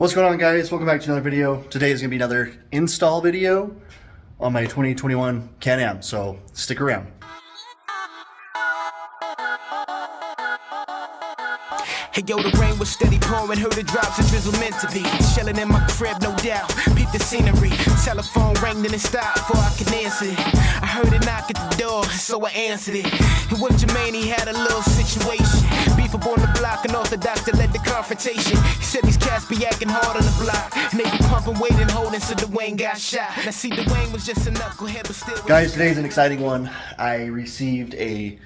What's going on, guys? Welcome back to another video. Today is going to be another install video on my 2021 Can-Am, so stick around. Hey yo, the rain was steady pouring, heard the drops of drizzle meant to be. Chilling in my crib, no doubt, peep the scenery. Telephone rang, then it stopped before I could answer it. I heard a knock at the door, so I answered it. And with Jermaine, he had a little situation. Beef up on the block, and Orthodox that led the confrontation. He said these cats be acting hard on the block, and they be pumping, waiting, holding, so Dwayne got shot. Now see, Dwayne was just a knucklehead, but still... Guys, today's an exciting one. I received a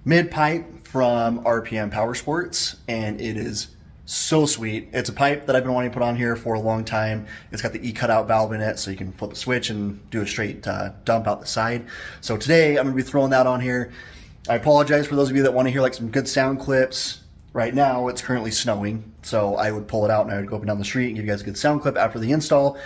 Midpipe from RPM Power Sports, and it is so sweet. It's a pipe that I've been wanting to put on here for a long time. It's got the cutout valve in it, so you can flip a switch and do a straight dump out the side. So today I'm going to be throwing that on here. I apologize for those of you that want to hear like some good sound clips. Right now it's currently snowing, so I would pull it out and I would go up and down the street and give you guys a good sound clip after the install.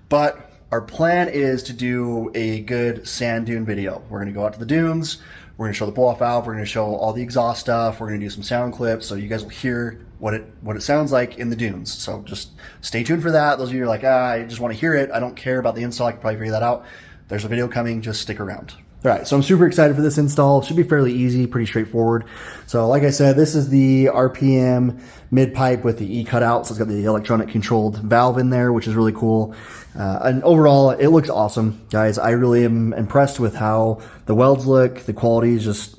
But our plan is to do a good sand dune video. We're going to go out to the dunes. We're going to show the blow-off valve. We're going to show all the exhaust stuff. We're going to do some sound clips so you guys will hear what it sounds like in the dunes. So just stay tuned for that. Those of you who are like, I just want to hear it. I don't care about the install. I can probably figure that out. There's a video coming. Just stick around. All right, so I'm super excited for this install. It should be fairly easy, pretty straightforward. So like I said, this is the RPM Midpipe with the cutout. So it's got the electronic controlled valve in there, which is really cool. And overall, it looks awesome, guys. I really am impressed with how the welds look. The quality is just,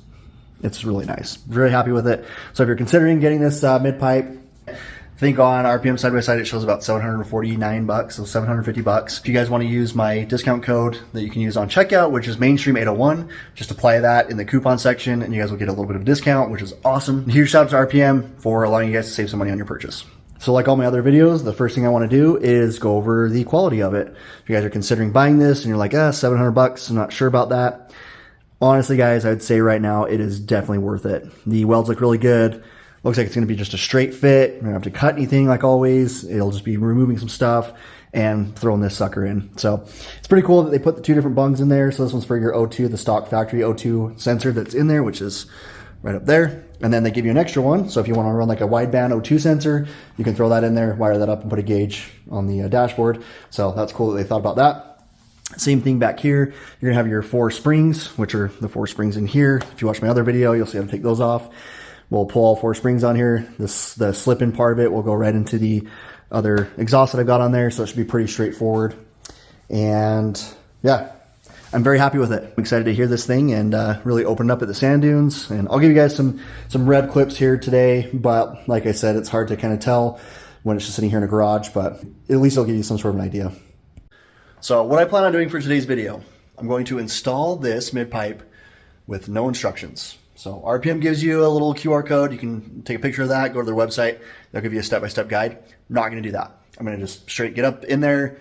it's really nice. Very happy with it. So if you're considering getting this Midpipe, I think on RPM side by side it shows about $749, so $750. If you guys want to use my discount code that you can use on checkout, which is Mainstream 801, just apply that in the coupon section and you guys will get a little bit of a discount, which is awesome. Huge shout out to RPM for allowing you guys to save some money on your purchase. So like all my other videos, the first thing I want to do is go over the quality of it. If you guys are considering buying this and you're like, $700, I'm not sure about that. Honestly, guys, I would say right now it is definitely worth it. The welds look really good. Looks like it's going to be just a straight fit. You don't have to cut anything like always. It'll just be removing some stuff and throwing this sucker in. So it's pretty cool that they put the two different bungs in there. So this one's for your O2, the stock factory O2 sensor that's in there, which is right up there. And then they give you an extra one. So if you want to run like a wideband O2 sensor, you can throw that in there, wire that up and put a gauge on the dashboard. So that's cool that they thought about that. Same thing back here. You're going to have your 4 springs, which are the 4 springs in here. If you watch my other video, you'll see how to take those off. We'll pull all 4 springs on here. The slip-in part of it will go right into the other exhaust that I've got on there, so it should be pretty straightforward. And yeah, I'm very happy with it. I'm excited to hear this thing and really open it up at the sand dunes. And I'll give you guys some rev clips here today, but like I said, it's hard to kind of tell when it's just sitting here in a garage, but at least it'll give you some sort of an idea. So what I plan on doing for today's video, I'm going to install this Midpipe with no instructions. So RPM gives you a little QR code. You can take a picture of that, go to their website. They'll give you a step-by-step guide. I'm not going to do that. I'm going to just straight get up in there,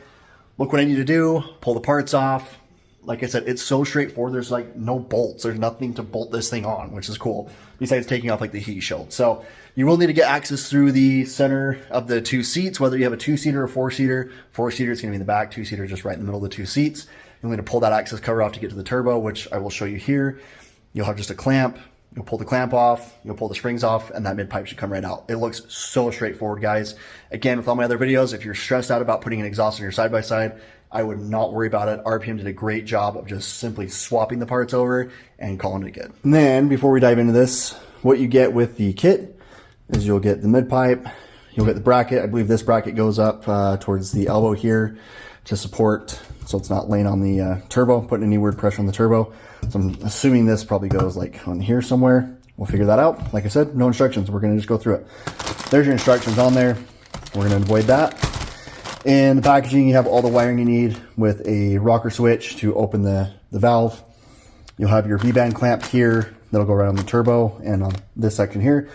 look what I need to do, pull the parts off. Like I said, it's so straightforward. There's like no bolts. There's nothing to bolt this thing on, which is cool, besides taking off like the heat shield. So you will need to get access through the center of the 2 seats, whether you have a 2-seater or 4-seater. 4-seater is going to be in the back. 2-seater is just right in the middle of the 2 seats. You'll need to pull that access cover off to get to the turbo, which I will show you here. You'll have just a clamp. You'll pull the clamp off, you'll pull the springs off, and that Midpipe should come right out. It looks so straightforward, guys. Again, with all my other videos, if you're stressed out about putting an exhaust on your side-by-side, I would not worry about it. RPM did a great job of just simply swapping the parts over and calling it good. And then, before we dive into this, what you get with the kit is you'll get the Midpipe, you'll get the bracket. I believe this bracket goes up towards the elbow here to support, so it's not laying on the turbo, putting any weird pressure on the turbo. So I'm assuming this probably goes like on here somewhere. We'll figure that out. Like I said, no instructions. We're going to just go through it. There's your instructions on there. We're going to avoid that. In the packaging, you have all the wiring you need with a rocker switch to open the valve. You'll have your V-band clamp here. That'll go right on the turbo and on this section here.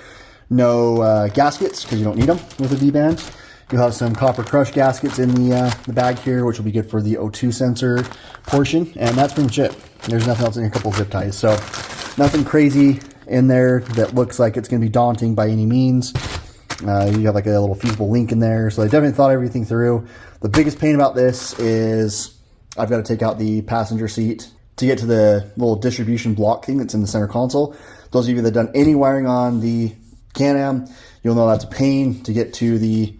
No gaskets because you don't need them with a V-band. You'll have some copper crush gaskets in the bag here, which will be good for the O2 sensor portion. And that's pretty much it. There's nothing else in here, a couple of zip ties. So nothing crazy in there that looks like it's going to be daunting by any means. You have like a little fusible link in there. So I definitely thought everything through. The biggest pain about this is I've got to take out the passenger seat to get to the little distribution block thing that's in the center console. Those of you that have done any wiring on the Can-Am, you'll know that's a pain to get to the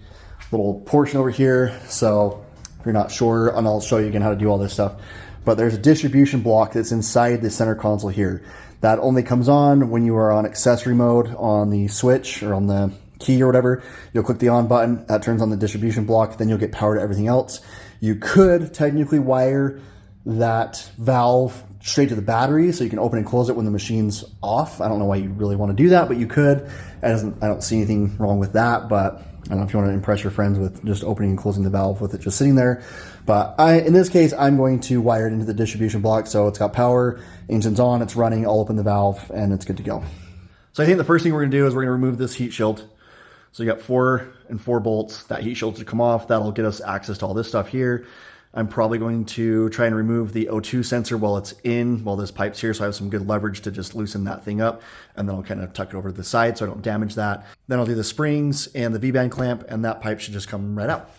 little portion over here. So if you're not sure, and I'll show you again how to do all this stuff, but there's a distribution block that's inside the center console here. That only comes on when you are on accessory mode on the switch or on the key or whatever. You'll click the on button, that turns on the distribution block, then you'll get power to everything else. You could technically wire that valve straight to the battery so you can open and close it when the machine's off. I don't know why you really want to do that, but you could. I don't see anything wrong with that, but I don't know if you want to impress your friends with just opening and closing the valve with it just sitting there. But in this case, I'm going to wire it into the distribution block so it's got power, engine's on, it's running, I'll open the valve, and it's good to go. So I think the first thing we're going to do is we're going to remove this heat shield. So you got 4 and 4 bolts. That heat shield should come off. That'll get us access to all this stuff here. I'm probably going to try and remove the O2 sensor while this pipe's here, so I have some good leverage to just loosen that thing up, and then I'll kind of tuck it over to the side so I don't damage that. Then I'll do the springs and the V-band clamp, and that pipe should just come right out.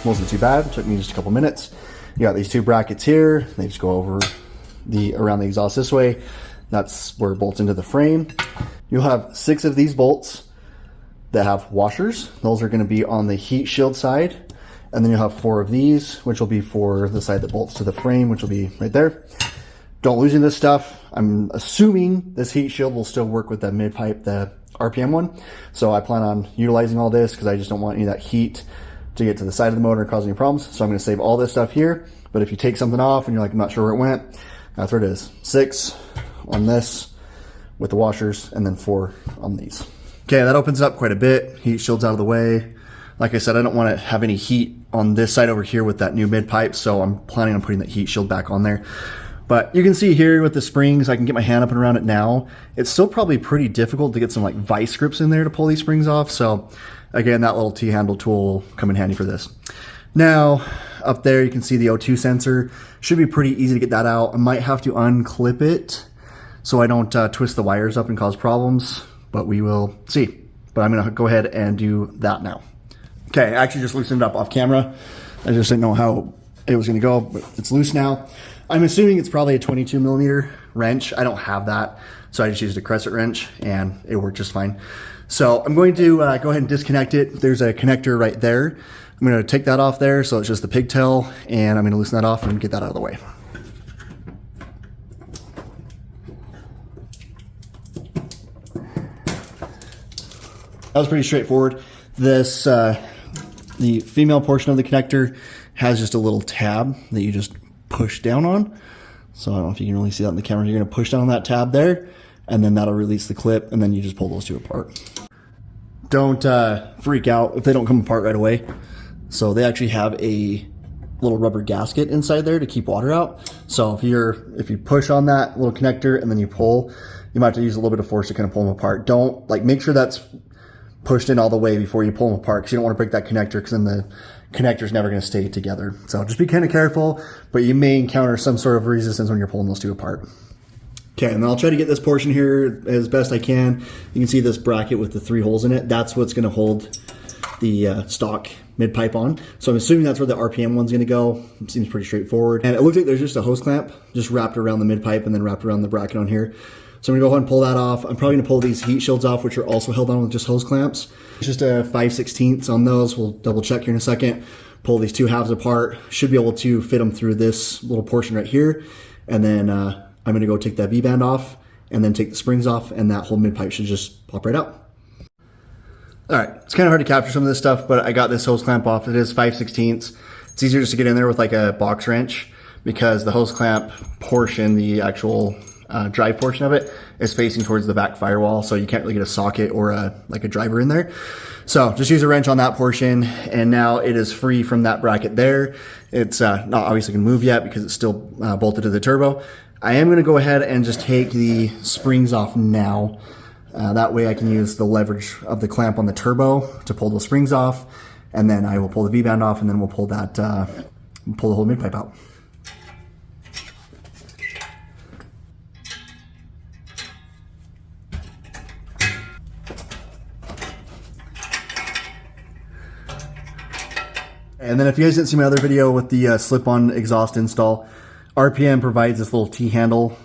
Wasn't too bad, took me just a couple minutes. You got these 2 brackets here, they just go over around the exhaust this way. That's where it bolts into the frame. You'll have 6 of these bolts that have washers. Those are going to be on the heat shield side, and then you'll have 4 of these, which will be for the side that bolts to the frame, which will be right there. Don't lose any of this stuff. I'm assuming this heat shield will still work with the Midpipe, the RPM one, so I plan on utilizing all this because I just don't want any of that heat to get to the side of the motor and cause any problems. So I'm going to save all this stuff here, but if you take something off and you're like, I'm not sure where it went, that's where it is. 6 on this with the washers, and then 4 on these. Okay, that opens up quite a bit. Heat shield's out of the way. Like I said, I don't want to have any heat on this side over here with that new Midpipe, so I'm planning on putting that heat shield back on there. But you can see here with the springs, I can get my hand up and around it now. It's still probably pretty difficult to get some like vice grips in there to pull these springs off, so again, that little T-handle tool will come in handy for this. Now, up there you can see the O2 sensor. Should be pretty easy to get that out. I might have to unclip it so I don't twist the wires up and cause problems, but we will see. But I'm gonna go ahead and do that now. Okay, I actually just loosened it up off camera. I just didn't know how it was gonna go, but it's loose now. I'm assuming it's probably a 22 millimeter wrench. I don't have that, so I just used a crescent wrench and it worked just fine. So I'm going to go ahead and disconnect it. There's a connector right there. I'm going to take that off there, so it's just the pigtail, and I'm going to loosen that off and get that out of the way. That was pretty straightforward. This, the female portion of the connector has just a little tab that you just push down on. So I don't know if you can really see that in the camera. You're going to push down on that tab there, and then that'll release the clip, and then you just pull those 2 apart. Don't freak out if they don't come apart right away. So they actually have a little rubber gasket inside there to keep water out. So if you push on that little connector and then you pull, you might have to use a little bit of force to kind of pull them apart. Don't, like, make sure that's pushed in all the way before you pull them apart, because you don't want to break that connector, because then the connector's never going to stay together. So just be kind of careful, but you may encounter some sort of resistance when you're pulling those 2 apart. Okay, and then I'll try to get this portion here as best I can. You can see this bracket with the 3 holes in it. That's what's going to hold the stock Midpipe on. So I'm assuming that's where the RPM one's going to go. It seems pretty straightforward. And it looks like there's just a hose clamp just wrapped around the Midpipe and then wrapped around the bracket on here. So I'm going to go ahead and pull that off. I'm probably going to pull these heat shields off, which are also held on with just hose clamps. It's just a 5/16 on those. We'll double check here in a second. Pull these 2 halves apart. Should be able to fit them through this little portion right here. And then I'm going to go take that V-band off, and then take the springs off, and that whole mid pipe should just pop right out. All right, it's kind of hard to capture some of this stuff, but I got this hose clamp off. It is 5/16. It's easier just to get in there with like a box wrench because the hose clamp portion, the actual drive portion of it, is facing towards the back firewall, so you can't really get a socket or like a driver in there. So just use a wrench on that portion, and now it is free from that bracket there. It's not obviously going to move yet because it's still bolted to the turbo. I am going to go ahead and just take the springs off now. That way I can use the leverage of the clamp on the turbo to pull those springs off, and then I will pull the V-band off, and then we'll pull that, pull the whole mid pipe out. And then if you guys didn't see my other video with the slip-on exhaust install, RPM provides this little T-handle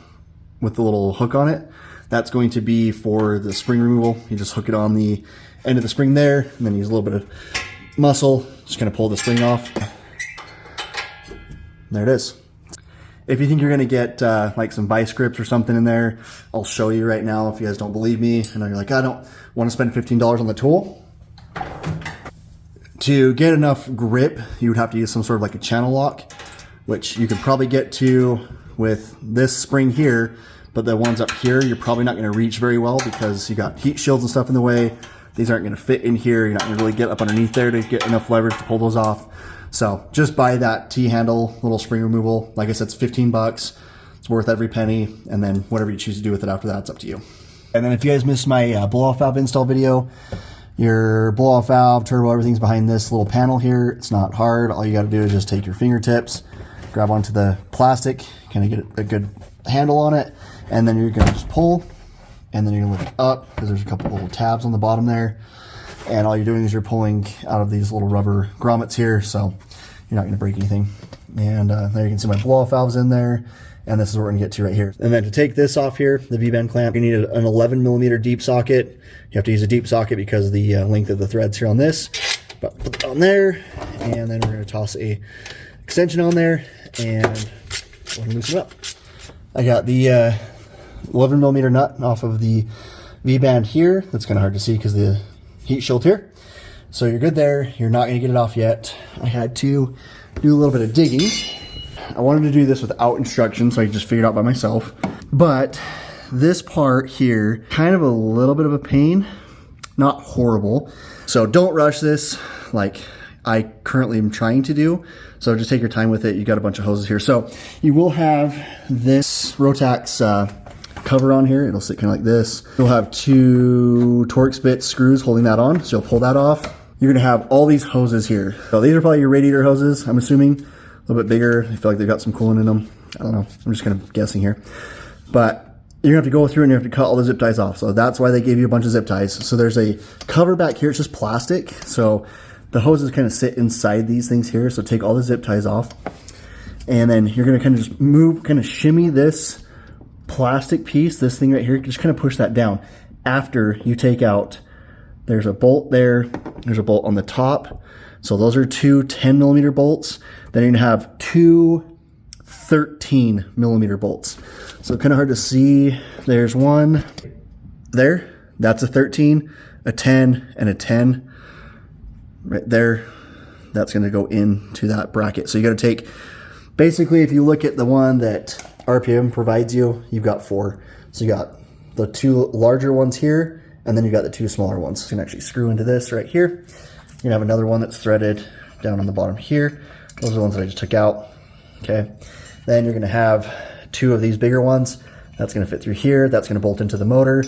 with the little hook on it. That's going to be for the spring removal. You just hook it on the end of the spring there, and then use a little bit of muscle, just kind of pull the spring off. There it is. If you think you're gonna get like some vice grips or something in there, I'll show you right now if you guys don't believe me. I know you're like, I don't want to spend $15 on the tool. To get enough grip, you would have to use some sort of like a channel lock, which you could probably get to with this spring here, but the ones up here, you're probably not going to reach very well because you got heat shields and stuff in the way. These aren't going to fit in here. You're not going to really get up underneath there to get enough leverage to pull those off. So just buy that T-handle little spring removal. Like I said, it's 15 bucks. It's worth every penny. And then whatever you choose to do with it after that, it's up to you. And then if you guys missed my blow-off valve install video, your blow-off valve, turbo, everything's behind this little panel here. It's not hard. All you got to do is just take your fingertips, grab onto the plastic, kind of get a good handle on it, and then you're going to just pull, and then you're going to lift it up because there's a couple little tabs on the bottom there. And all you're doing is you're pulling out of these little rubber grommets here, so you're not going to break anything. And there you can see my blow-off valves in there, and this is what we're going to get to right here. And then to take this off here, the V-band clamp, you need an 11mm deep socket. You have to use a deep socket because of the length of the threads here on this. But put it on there, and then we're going to toss a extension on there, and go ahead and loosen it up. I got the 11mm nut off of the V-band here. That's kind of hard to see because the heat shield here. So you're good there. You're not going to get it off yet. I had to do a little bit of digging. I wanted to do this without instructions, so I just figured it out by myself. But this part here, kind of a little bit of a pain, not horrible. So don't rush this like I currently am trying to do. So just take your time with it. You got a bunch of hoses here. So you will have this Rotax cover on here. It'll sit kind of like this. You'll have two Torx bit screws holding that on. So you'll pull that off. You're gonna have all these hoses here. So these are probably your radiator hoses, I'm assuming. A little bit bigger. I feel like they've got some coolant in them. I don't know. I'm just kind of guessing here. But you're gonna have to go through and you have to cut all the zip ties off. So that's why they gave you a bunch of zip ties. So there's a cover back here. It's just plastic. So the hoses kind of sit inside these things here. So take all the zip ties off. And then you're gonna kind of just move, kind of shimmy this plastic piece, this thing right here, just kind of push that down. After you take out, there's a bolt there. There's a bolt on the top. So those are two 10mm bolts. Then you're gonna have two 13mm bolts. So kind of hard to see. There's one there. That's a 13, a 10, and a 10. Right there. That's gonna go into that bracket. So you gotta take, basically if you look at the one that RPM provides you, you've got four. So you got the two larger ones here, and then you got the two smaller ones. So you can actually screw into this right here. You're gonna have another one that's threaded down on the bottom here. Those are the ones that I just took out, okay? Then you're gonna have two of these bigger ones. That's gonna fit through here. That's gonna bolt into the motor.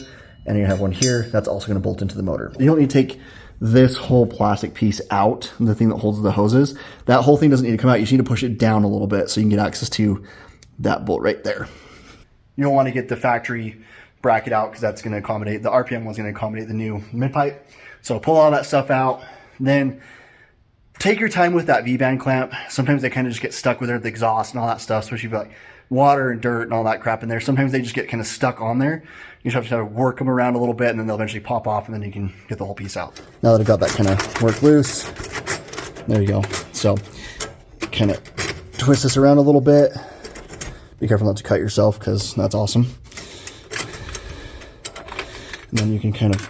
And you're gonna have one here. That's also gonna bolt into the motor. You don't need to take this whole plastic piece out, the thing that holds the hoses. That whole thing doesn't need to come out. You just need to push it down a little bit so you can get access to that bolt right there. You don't wanna get the factory bracket out because that's gonna accommodate, the RPM one's gonna accommodate the new mid-pipe. So pull all that stuff out. Then take your time with that V-band clamp. Sometimes they kind of just get stuck with it, the exhaust and all that stuff, especially if you have like water and dirt and all that crap in there. Sometimes they just get kind of stuck on there. You just have to work them around a little bit, and then they'll eventually pop off, and then you can get the whole piece out. Now that I've got that kind of worked loose, there you go. So kind of twist this around a little bit. Be careful not to cut yourself because that's awesome. And then you can kind of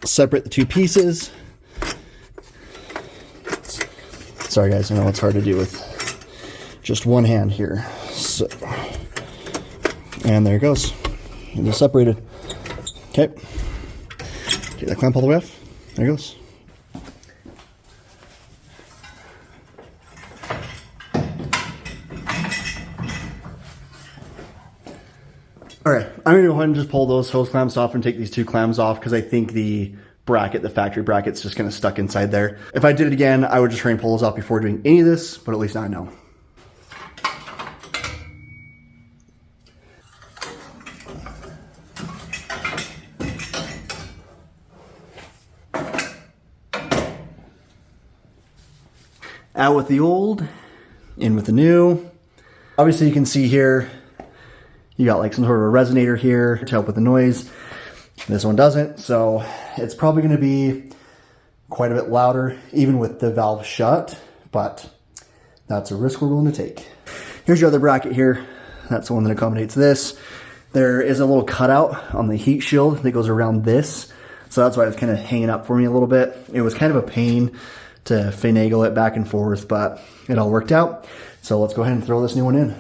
separate the two pieces. Sorry guys, I know it's hard to do with just one hand here. So, and there it goes. It is separated. Okay. Get that clamp all the way off. There it goes. All right, I'm gonna go ahead and just pull those hose clamps off and take these two clamps off because I think the bracket, the factory bracket's just kind of stuck inside there. If I did it again, I would just try and pull those off before doing any of this, but at least now I know. Out with the old, in with the new. Obviously you can see here, you got like some sort of a resonator here to help with the noise. This one doesn't, so it's probably gonna be quite a bit louder, even with the valve shut, but that's a risk we're willing to take. Here's your other bracket here. That's the one that accommodates this. There is a little cutout on the heat shield that goes around this, so that's why it's kind of hanging up for me a little bit. It was kind of a pain to finagle it back and forth, but it all worked out. So let's go ahead and throw this new one in.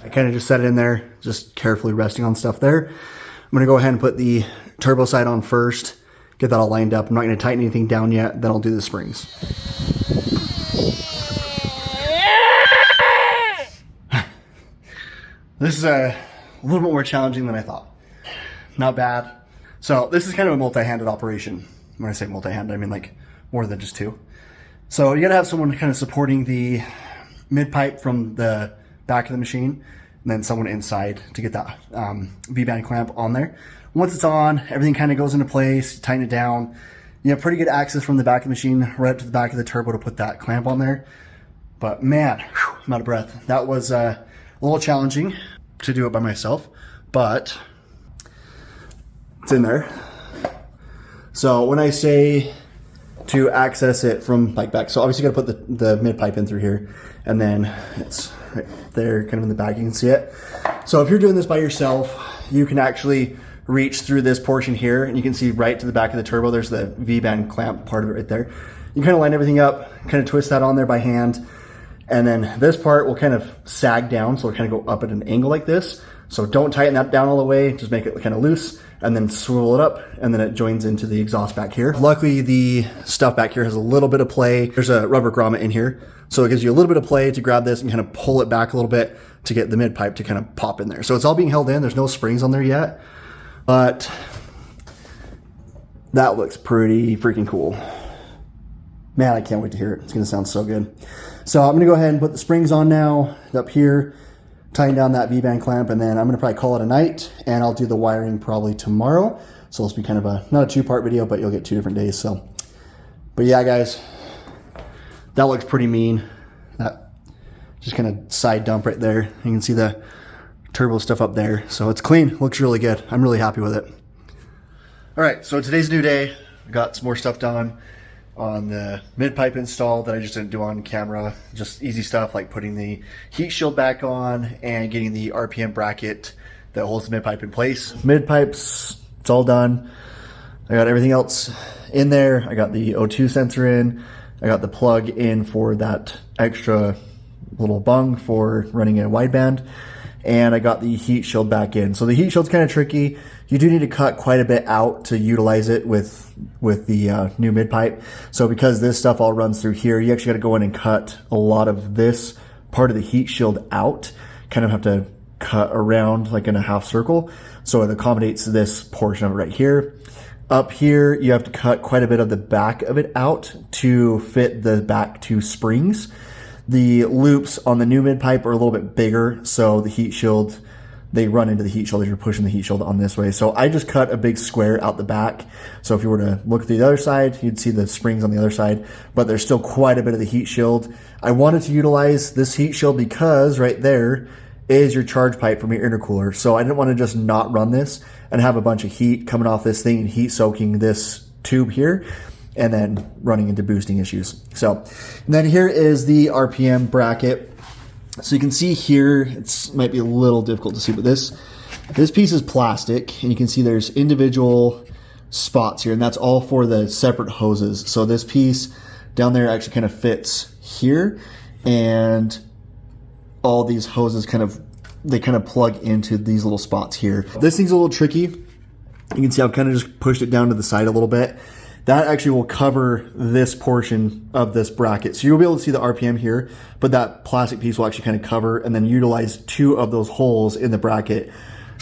I kind of just set it in there, just carefully resting on stuff there. I'm gonna go ahead and put the turbo side on first, get that all lined up. I'm not gonna tighten anything down yet, then I'll do the springs. This is a little bit more challenging than I thought. Not bad. So this is kind of a multi-handed operation. When I say multi-handed, I mean like more than just two. So you gotta have someone kind of supporting the mid-pipe from the back of the machine, and then someone inside to get that V-band clamp on there. Once it's on, everything kind of goes into place, tighten it down. You have pretty good access from the back of the machine right up to the back of the turbo to put that clamp on there. But man, whew, I'm out of breath. That was a little challenging to do it by myself, but it's in there. So when I say to access it from like back, so obviously you gotta put the mid pipe in through here, and then it's right there, kind of in the back, you can see it. So if you're doing this by yourself, you can actually reach through this portion here, and you can see right to the back of the turbo, there's the V-band clamp part of it right there. You kind of line everything up, kind of twist that on there by hand, and then this part will kind of sag down, so it'll kind of go up at an angle like this. So don't tighten that down all the way, just make it kind of loose, and then swivel it up, and then it joins into the exhaust back here. Luckily, the stuff back here has a little bit of play. There's a rubber grommet in here, so it gives you a little bit of play to grab this and kind of pull it back a little bit to get the mid pipe to kind of pop in there. So it's all being held in, there's no springs on there yet, but that looks pretty freaking cool. Man, I can't wait to hear it. It's gonna sound so good. So I'm gonna go ahead and put the springs on now, up here, tighten down that V-band clamp, and then I'm gonna probably call it a night, and I'll do the wiring probably tomorrow. So this will be kind of a, not a two-part video, but you'll get 2 different days. So, but yeah, guys, that looks pretty mean. That just kind of side dump right there. You can see the turbo stuff up there. So it's clean, looks really good. I'm really happy with it. All right, so today's a new day. I got some more stuff done on the mid-pipe install that I just didn't do on camera. Just easy stuff like putting the heat shield back on and getting the RPM bracket that holds the mid-pipe in place. Mid-pipes, it's all done. I got everything else in there. I got the O2 sensor in. I got the plug in for that extra little bung for running a wideband. And I got the heat shield back in. So the heat shield's kind of tricky. You do need to cut quite a bit out to utilize it with the new mid-pipe. So because this stuff all runs through here, you actually got to go in and cut a lot of this part of the heat shield out. Kind of have to cut around like in a half circle. So it accommodates this portion of it right here. Up here, you have to cut quite a bit of the back of it out to fit the back two springs. The loops on the new mid-pipe are a little bit bigger, so the heat shield, they run into the heat shield as you're pushing the heat shield on this way. So I just cut a big square out the back. So if you were to look at the other side, you'd see the springs on the other side, but there's still quite a bit of the heat shield. I wanted to utilize this heat shield because right there is your charge pipe from your intercooler. So I didn't want to just not run this and have a bunch of heat coming off this thing and heat soaking this tube here, and then running into boosting issues. So, and then here is the RPM bracket. So you can see here, it might be a little difficult to see, but this piece is plastic, and you can see there's individual spots here, and that's all for the separate hoses. So this piece down there actually kind of fits here, and all these hoses kind of plug into these little spots here. This thing's a little tricky. You can see I've kind of just pushed it down to the side a little bit. That actually will cover this portion of this bracket. So you'll be able to see the RPM here, but that plastic piece will actually kind of cover and then utilize 2 of those holes in the bracket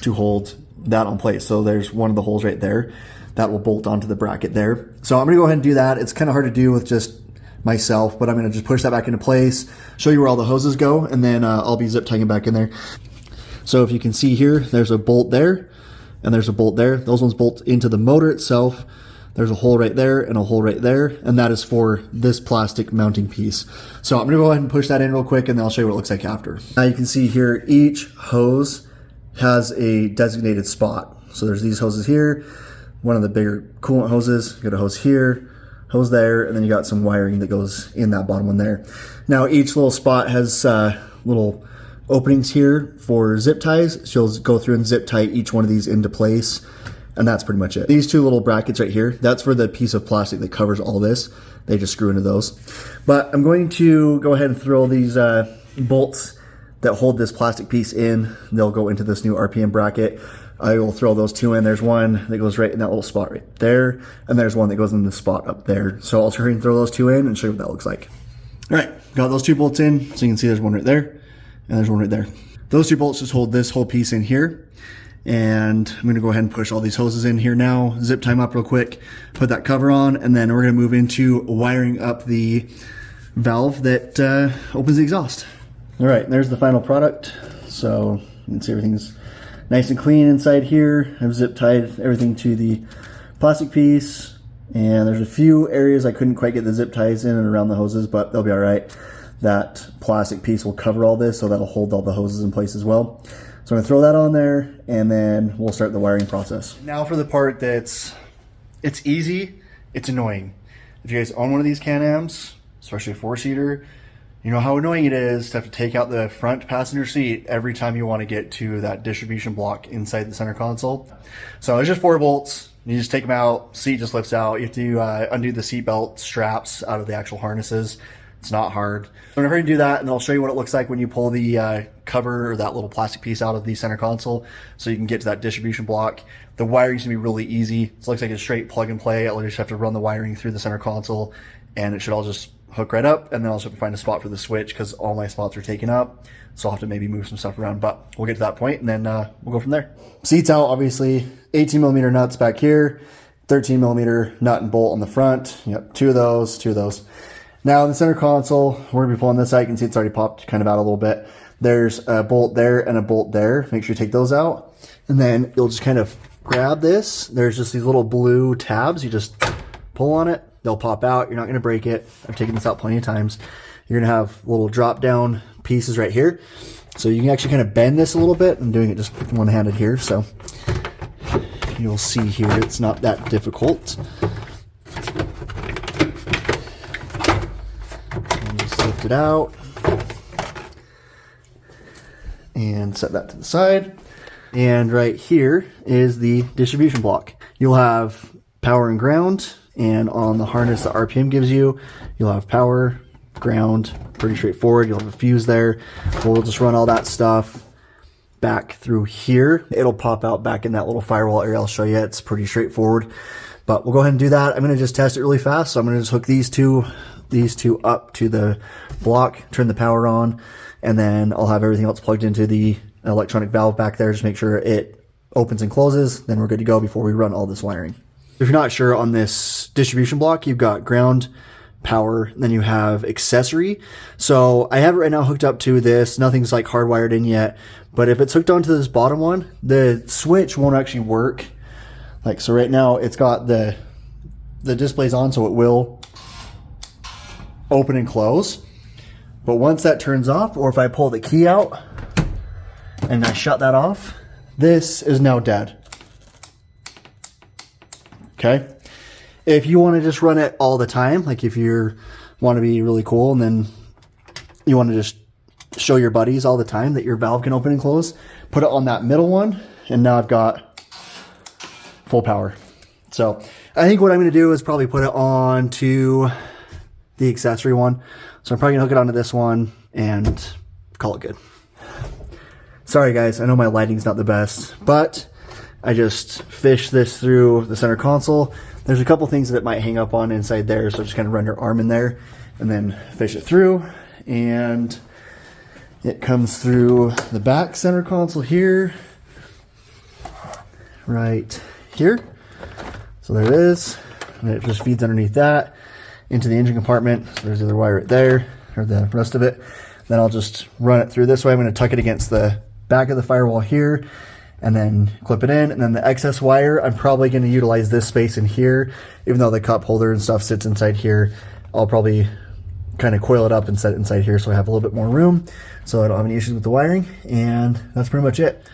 to hold that on place. So there's one of the holes right there that will bolt onto the bracket there. So I'm gonna go ahead and do that. It's kind of hard to do with just myself, but I'm gonna just push that back into place, show you where all the hoses go, and then I'll be zip tying it back in there. So if you can see here, there's a bolt there, and there's a bolt there. Those ones bolt into the motor itself. There's a hole right there and a hole right there, and that is for this plastic mounting piece. So I'm gonna go ahead and push that in real quick, and then I'll show you what it looks like after. Now you can see here, each hose has a designated spot. So there's these hoses here, one of the bigger coolant hoses, you got a hose here, hose there, and then you got some wiring that goes in that bottom one there. Now each little spot has little openings here for zip ties. So you'll go through and zip tie each one of these into place. And that's pretty much it. These 2 little brackets right here, that's for the piece of plastic that covers all this. They just screw into those. But I'm going to go ahead and throw these bolts that hold this plastic piece in. They'll go into this new RPM bracket. I will throw those 2 in. There's one that goes right in that little spot right there, and there's one that goes in the spot up there. So I'll hurry and throw those 2 in and show you what that looks like. All right, got those 2 bolts in. So you can see there's one right there, and there's one right there. Those 2 bolts just hold this whole piece in here. And I'm gonna go ahead and push all these hoses in here now, zip tie them up real quick, put that cover on, and then we're gonna move into wiring up the valve that opens the exhaust. All right, there's the final product. So you can see everything's nice and clean inside here. I've zip tied everything to the plastic piece, and there's a few areas I couldn't quite get the zip ties in and around the hoses, but they'll be all right. That plastic piece will cover all this, so that'll hold all the hoses in place as well. So I'm gonna throw that on there, and then we'll start the wiring process. Now for the part it's easy, it's annoying. If you guys own one of these Can-Ams, especially a 4-seater, you know how annoying it is to have to take out the front passenger seat every time you want to get to that distribution block inside the center console. So it's just 4 bolts. You just take them out, seat just lifts out. You have to undo the seat belt straps out of the actual harnesses. It's not hard. I'm gonna do that, and I'll show you what it looks like when you pull the cover or that little plastic piece out of the center console so you can get to that distribution block. The wiring's gonna be really easy. It looks like a straight plug and play. I'll just have to run the wiring through the center console, and it should all just hook right up, and then I'll just have to find a spot for the switch because all my spots are taken up. So I'll have to maybe move some stuff around, but we'll get to that point, and then we'll go from there. Seats out, obviously, 18mm nuts back here, 13mm nut and bolt on the front. Yep, 2 of those. Now in the center console, we're gonna be pulling this out. You can see it's already popped kind of out a little bit. There's a bolt there and a bolt there. Make sure you take those out. And then you'll just kind of grab this. There's just these little blue tabs. You just pull on it, they'll pop out. You're not gonna break it. I've taken this out plenty of times. You're gonna have little drop down pieces right here. So you can actually kind of bend this a little bit. I'm doing it just one-handed here. So you'll see here, it's not that difficult. Lift it out and set that to the side. And right here is the distribution block. You'll have power and ground, and on the harness that RPM gives you, you'll have power, ground, pretty straightforward. You'll have a fuse there. We'll just run all that stuff back through here. It'll pop out back in that little firewall area. I'll show you. It's pretty straightforward, but we'll go ahead and do that. I'm going to just test it really fast. So I'm going to just hook these two up to the block, turn the power on, and then I'll have everything else plugged into the electronic valve back there. Just make sure it opens and closes. Then we're good to go before we run all this wiring. If you're not sure, on this distribution block, you've got ground, power, then you have accessory. So I have it right now hooked up to this. Nothing's like hardwired in yet, but if it's hooked onto this bottom one, the switch won't actually work. Like, so right now it's got the display's on, so it will open and close. But once that turns off, or if I pull the key out and I shut that off, this is now dead. Okay. If you want to just run it all the time, like if you want to be really cool and then you want to just show your buddies all the time that your valve can open and close. Put it on that middle one, and now I've got full power. So I think what I'm going to do is probably put it on to the accessory one. So I'm probably going to hook it onto this one and call it good. Sorry guys, I know my lighting's not the best, but I just fished this through the center console. There's a couple things that it might hang up on inside there, so just kind of run your arm in there and then fish it through. And it comes through the back center console here, right here. So there it is, and it just feeds underneath that into the engine compartment. So there's the other wire right there, or the rest of it. Then I'll just run it through this way. I'm going to tuck it against the back of the firewall here and then clip it in. And then the excess wire, I'm probably going to utilize this space in here. Even though the cup holder and stuff sits inside here, I'll probably kind of coil it up and set it inside here so I have a little bit more room so I don't have any issues with the wiring. And that's pretty much it.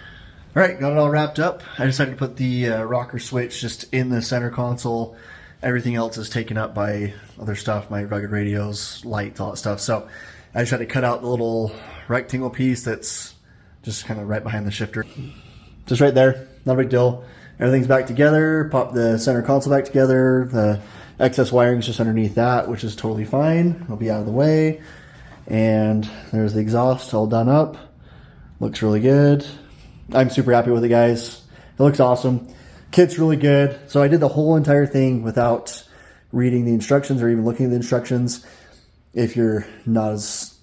All right, got it all wrapped up. I decided to put the rocker switch just in the center console. Everything else is taken up by other stuff, my rugged radios, lights, all that stuff. So I just had to cut out the little rectangle piece that's just kind of right behind the shifter. Just right there, not a big deal. Everything's back together, pop the center console back together. The excess wiring is just underneath that, which is totally fine. It'll be out of the way. And there's the exhaust all done up. Looks really good. I'm super happy with it, guys. It looks awesome. Kit's really good. So I did the whole entire thing without reading the instructions or even looking at the instructions. If you're not as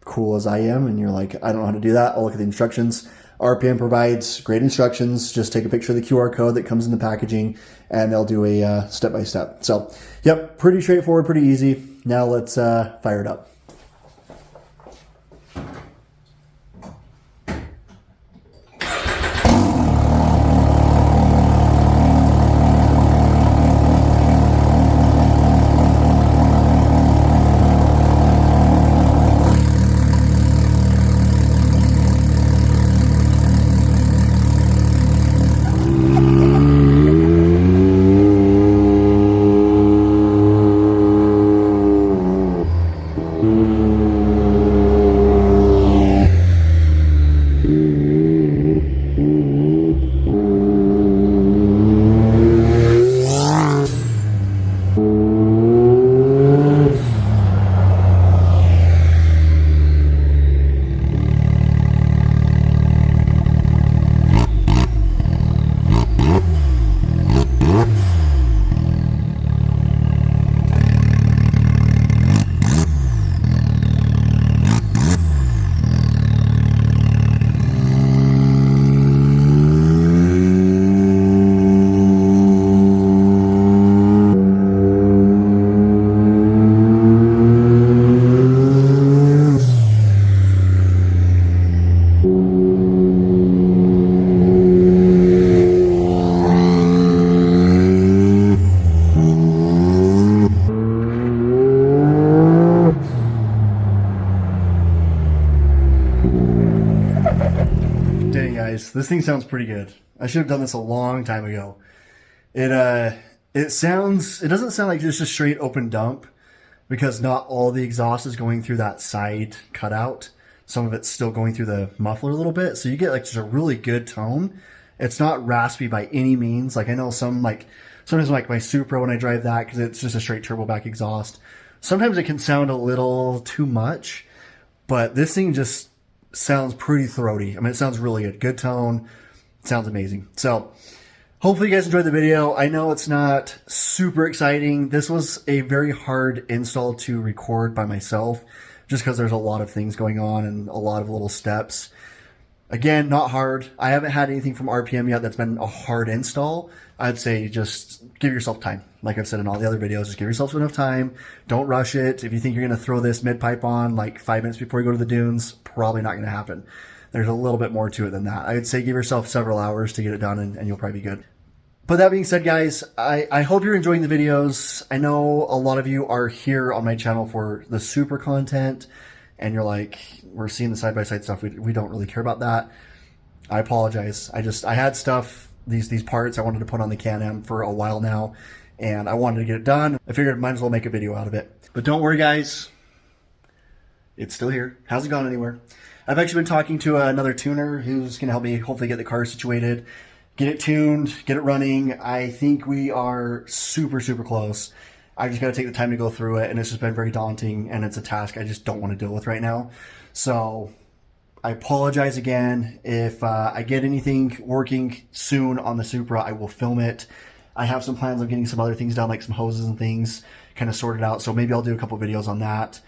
cool as I am and you're like, I don't know how to do that, I'll look at the instructions. RPM provides great instructions. Just take a picture of the QR code that comes in the packaging and they'll do a step-by-step. So, yep, pretty straightforward, pretty easy. Now let's fire it up. This thing sounds pretty good. I should have done this a long time ago. It doesn't sound like just a straight open dump because not all the exhaust is going through that side cutout. Some of it's still going through the muffler a little bit. So you get like just a really good tone. It's not raspy by any means. Like I know sometimes like my Supra when I drive that because it's just a straight turbo back exhaust. Sometimes it can sound a little too much, but this thing just sounds pretty throaty. I mean, it sounds really good. Good tone. It sounds amazing. So hopefully you guys enjoyed the video. I know it's not super exciting. This was a very hard install to record by myself just because there's a lot of things going on and a lot of little steps. Again, not hard. I haven't had anything from RPM yet that's been a hard install. I'd say just give yourself time. Like I've said in all the other videos, just give yourself enough time. Don't rush it. If you think you're going to throw this mid-pipe on like 5 minutes before you go to the dunes, probably not going to happen. There's a little bit more to it than that. I'd say give yourself several hours to get it done and you'll probably be good. But that being said, guys, I hope you're enjoying the videos. I know a lot of you are here on my channel for the super content and you're like, we're seeing the side-by-side stuff. We don't really care about that. I apologize. I had stuff, these parts I wanted to put on the Canam for a while now, and I wanted to get it done. I figured I might as well make a video out of it. But don't worry, guys. It's still here. Hasn't gone anywhere. I've actually been talking to another tuner who's going to help me hopefully get the car situated, get it tuned, get it running. I think we are super, super close. I just got to take the time to go through it, and it's just been very daunting, and it's a task I just don't want to deal with right now. So I apologize again. If I get anything working soon on the Supra, I will film it. I have some plans on getting some other things done, like some hoses and things kind of sorted out. So maybe I'll do a couple videos on that.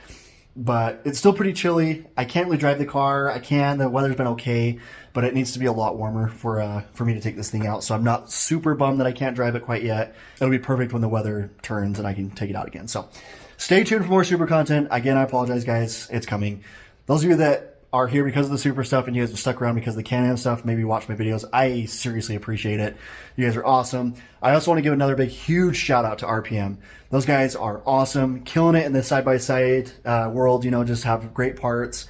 But it's still pretty chilly. I can't really drive the car. I can. The weather's been okay, but it needs to be a lot warmer for me to take this thing out. So I'm not super bummed that I can't drive it quite yet. It'll be perfect when the weather turns and I can take it out again. So stay tuned for more Supra content. Again, I apologize, guys. It's coming. Those of you that are here because of the Supra stuff and you guys have stuck around because of the Canam stuff, maybe watch my videos, I seriously appreciate it. You guys are awesome. I also want to give another big huge shout out to RPM. Those guys are awesome, killing it in the side-by-side world, you know, just have great parts,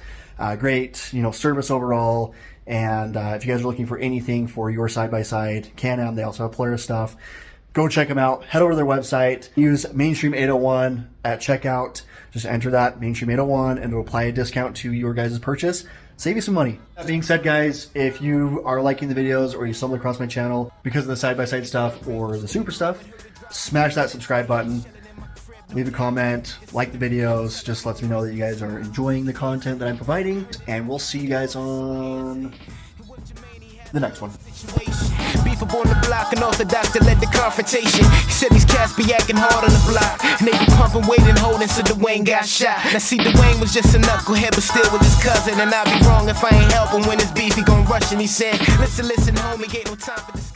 great, you know, service overall. And if you guys are looking for anything for your side-by-side, Canam, they also have Polaris stuff. Go check them out. Head over to their website. Use Mainstream 801 at checkout. Just enter that, Mainstream 801, and it'll apply a discount to your guys' purchase. Save you some money. That being said, guys, if you are liking the videos or you stumbled across my channel because of the side-by-side stuff or the Supra stuff, smash that subscribe button. Leave a comment, like the videos. Just lets me know that you guys are enjoying the content that I'm providing. And we'll see you guys on the next one. Beef up on the block and orthodox to let the confrontation. He said these cats be acting hard on the block, and they be pumping weight and holding so Dwayne got shot. Now see, Dwayne was just a knucklehead but still with his cousin, and I'd be wrong if I ain't help him when it's beef. He gon' rush and he said, listen, homie, ain't no time for this.